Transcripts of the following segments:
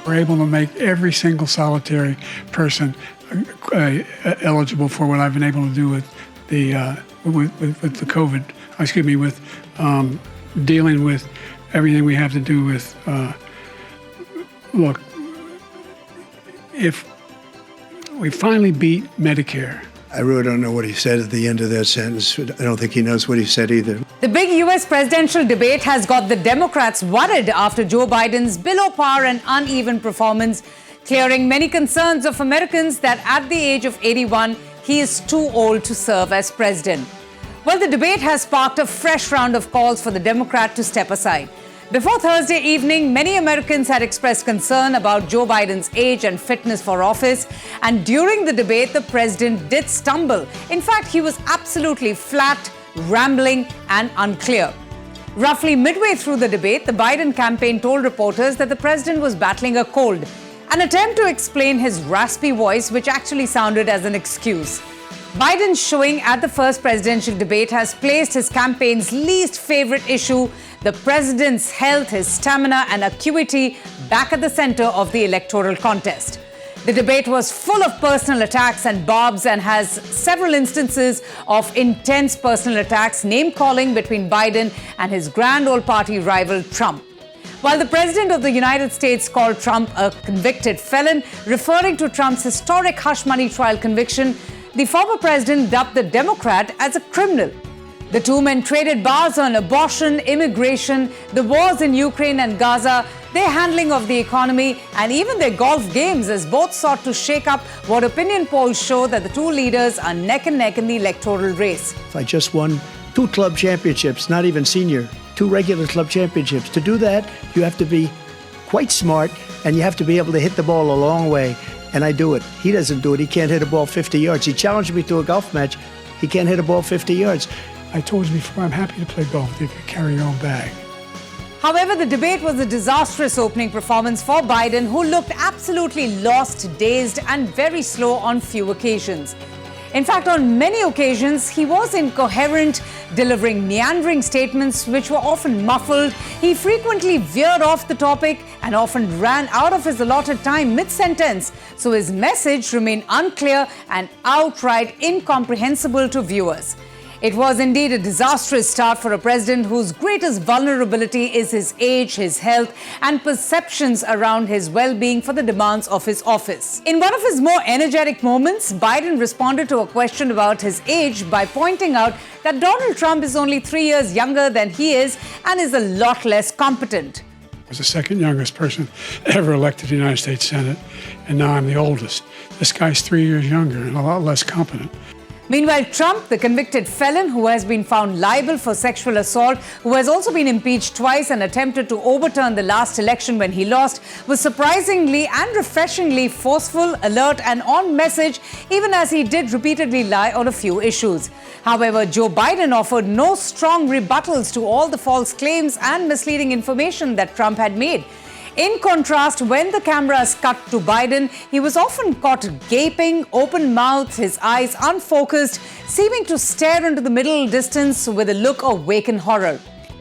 We're able to make every single solitary person eligible for what I've been able to do with the COVID. With dealing with everything we have to do with. Look, if we finally beat Medicare. I really don't know what he said at the end of that sentence. I don't think he knows what he said either. The big U.S. presidential debate has got the Democrats worried after Joe Biden's below par and uneven performance, clearing many concerns of Americans that at the age of 81, he is too old to serve as president. Well, the debate has sparked a fresh round of calls for the Democrat to step aside. Before Thursday evening, many Americans had expressed concern about Joe Biden's age and fitness for office. And during the debate, the president did stumble. In fact, he was absolutely flat, rambling, and unclear. Roughly midway through the debate, the Biden campaign told reporters that the president was battling a cold, an attempt to explain his raspy voice, which actually sounded as an excuse. Biden's showing at the first presidential debate has placed his campaign's least favorite issue, the president's health, his stamina, and acuity, back at the center of the electoral contest. The debate was full of personal attacks and barbs and has several instances of intense personal attacks, name-calling between Biden and his grand old party rival, Trump. While the president of the United States called Trump a convicted felon, referring to Trump's historic hush money trial conviction, the former president dubbed the Democrat as a criminal. The two men traded bars on abortion, immigration, the wars in Ukraine and Gaza, their handling of the economy, and even their golf games, as both sought to shake up what opinion polls show that the two leaders are neck and neck in the electoral race. I just won 2 club championships, not even senior, 2 regular club championships. To do that, you have to be quite smart, and you have to be able to hit the ball a long way. And I do it. He doesn't do it. He can't hit a ball 50 yards. He challenged me to a golf match. He can't hit a ball 50 yards. I told you before, I'm happy to play golf if you carry your own bag. However, the debate was a disastrous opening performance for Biden, who looked absolutely lost, dazed, and very slow on few occasions. In fact, on many occasions, he was incoherent, delivering meandering statements which were often muffled. He frequently veered off the topic and often ran out of his allotted time mid-sentence, so his message remained unclear and outright incomprehensible to viewers. It was indeed a disastrous start for a president whose greatest vulnerability is his age, his health, and perceptions around his well-being for the demands of his office. In one of his more energetic moments, Biden responded to a question about his age by pointing out that Donald Trump is only 3 years younger than he is and is a lot less competent. I was the second youngest person ever elected to the United States Senate, and now I'm the oldest. This guy's 3 years younger and a lot less competent. Meanwhile, Trump, the convicted felon who has been found liable for sexual assault, who has also been impeached twice and attempted to overturn the last election when he lost, was surprisingly and refreshingly forceful, alert, and on message, even as he did repeatedly lie on a few issues. However, Joe Biden offered no strong rebuttals to all the false claims and misleading information that Trump had made. In contrast, when the cameras cut to Biden, he was often caught gaping, open-mouthed, his eyes unfocused, seeming to stare into the middle distance with a look of vacant horror.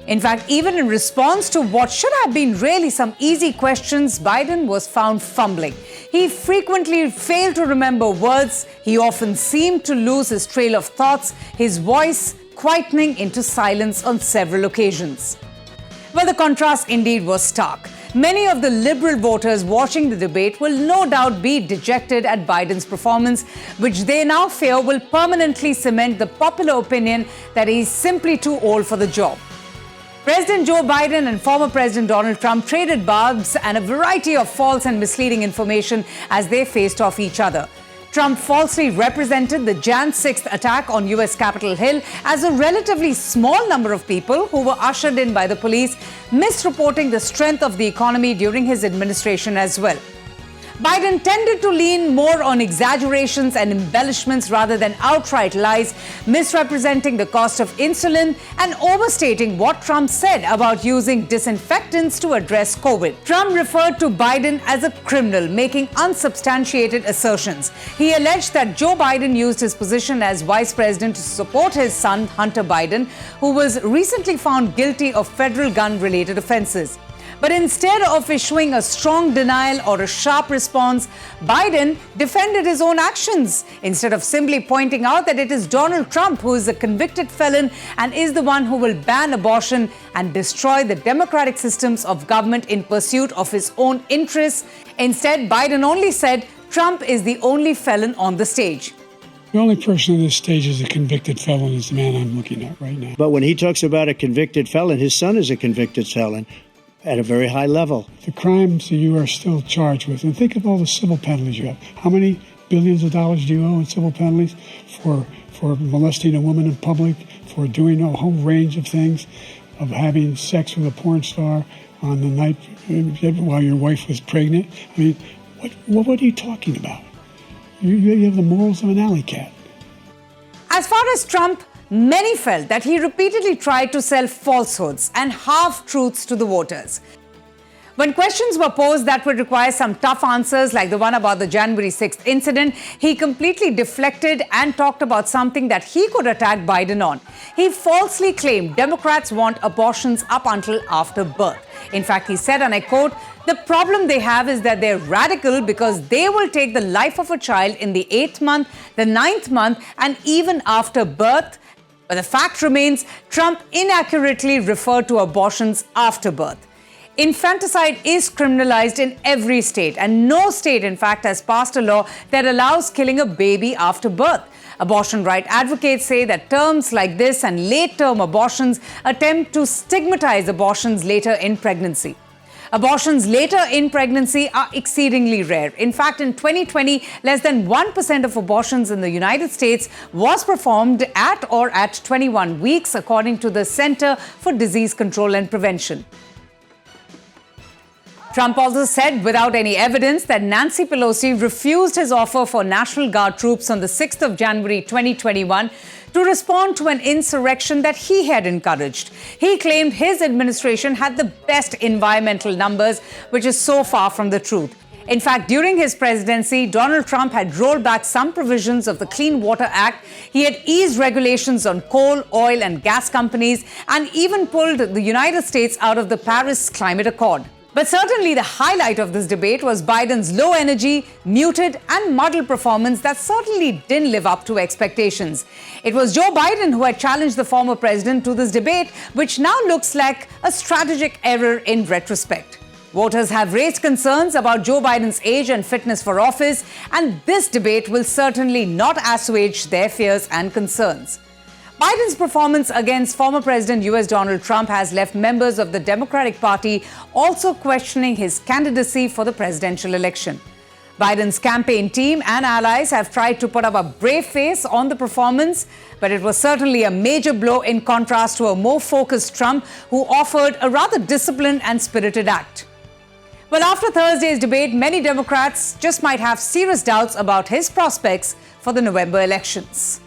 In fact, even in response to what should have been really some easy questions, Biden was found fumbling. He frequently failed to remember words. He often seemed to lose his trail of thoughts, his voice quietening into silence on several occasions. Well, the contrast indeed was stark. Many of the liberal voters watching the debate will no doubt be dejected at Biden's performance, which they now fear will permanently cement the popular opinion that he's simply too old for the job. President Joe Biden and former President Donald Trump traded barbs and a variety of false and misleading information as they faced off each other. Trump falsely represented the Jan 6th attack on U.S. Capitol Hill as a relatively small number of people who were ushered in by the police, misreporting the strength of the economy during his administration as well. Biden tended to lean more on exaggerations and embellishments rather than outright lies, misrepresenting the cost of insulin and overstating what Trump said about using disinfectants to address COVID. Trump referred to Biden as a criminal, making unsubstantiated assertions. He alleged that Joe Biden used his position as vice president to support his son, Hunter Biden, who was recently found guilty of federal gun-related offenses. But instead of issuing a strong denial or a sharp response, Biden defended his own actions instead of simply pointing out that it is Donald Trump who is a convicted felon and is the one who will ban abortion and destroy the democratic systems of government in pursuit of his own interests. Instead, Biden only said Trump is the only felon on the stage. The only person on this stage is a convicted felon is the man I'm looking at right now. But when he talks about a convicted felon, his son is a convicted felon at a very high level. The crimes that you are still charged with, and think of all the civil penalties you have. How many billions of dollars do you owe in civil penalties for molesting a woman in public, for doing a whole range of things, of having sex with a porn star on the night while your wife was pregnant? I mean, what are you talking about? You have the morals of an alley cat. As far as Trump, many felt that he repeatedly tried to sell falsehoods and half-truths to the voters. When questions were posed that would require some tough answers, like the one about the January 6th incident, he completely deflected and talked about something that he could attack Biden on. He falsely claimed Democrats want abortions up until after birth. In fact, he said, and I quote, "The problem they have is that they're radical because they will take the life of a child in the 8th month, the 9th month, and even after birth." But the fact remains, Trump inaccurately referred to abortions after birth. Infanticide is criminalized in every state, and no state, in fact, has passed a law that allows killing a baby after birth. Abortion rights advocates say that terms like this and late-term abortions attempt to stigmatize abortions later in pregnancy. Abortions later in pregnancy are exceedingly rare. In fact, in 2020, less than 1% of abortions in the United States was performed at or at 21 weeks, according to the Center for Disease Control and Prevention. Trump also said, without any evidence, that Nancy Pelosi refused his offer for National Guard troops on the 6th of January 2021 to respond to an insurrection that he had encouraged. He claimed his administration had the best environmental numbers, which is so far from the truth. In fact, during his presidency, Donald Trump had rolled back some provisions of the Clean Water Act. He had eased regulations on coal, oil, and gas companies, and even pulled the United States out of the Paris Climate Accord. But certainly the highlight of this debate was Biden's low energy, muted and muddled performance that certainly didn't live up to expectations. It was Joe Biden who had challenged the former president to this debate, which now looks like a strategic error in retrospect. Voters have raised concerns about Joe Biden's age and fitness for office, and this debate will certainly not assuage their fears and concerns. Biden's performance against former President U.S. Donald Trump has left members of the Democratic Party also questioning his candidacy for the presidential election. Biden's campaign team and allies have tried to put up a brave face on the performance, but it was certainly a major blow in contrast to a more focused Trump who offered a rather disciplined and spirited act. Well, after Thursday's debate, many Democrats just might have serious doubts about his prospects for the November elections.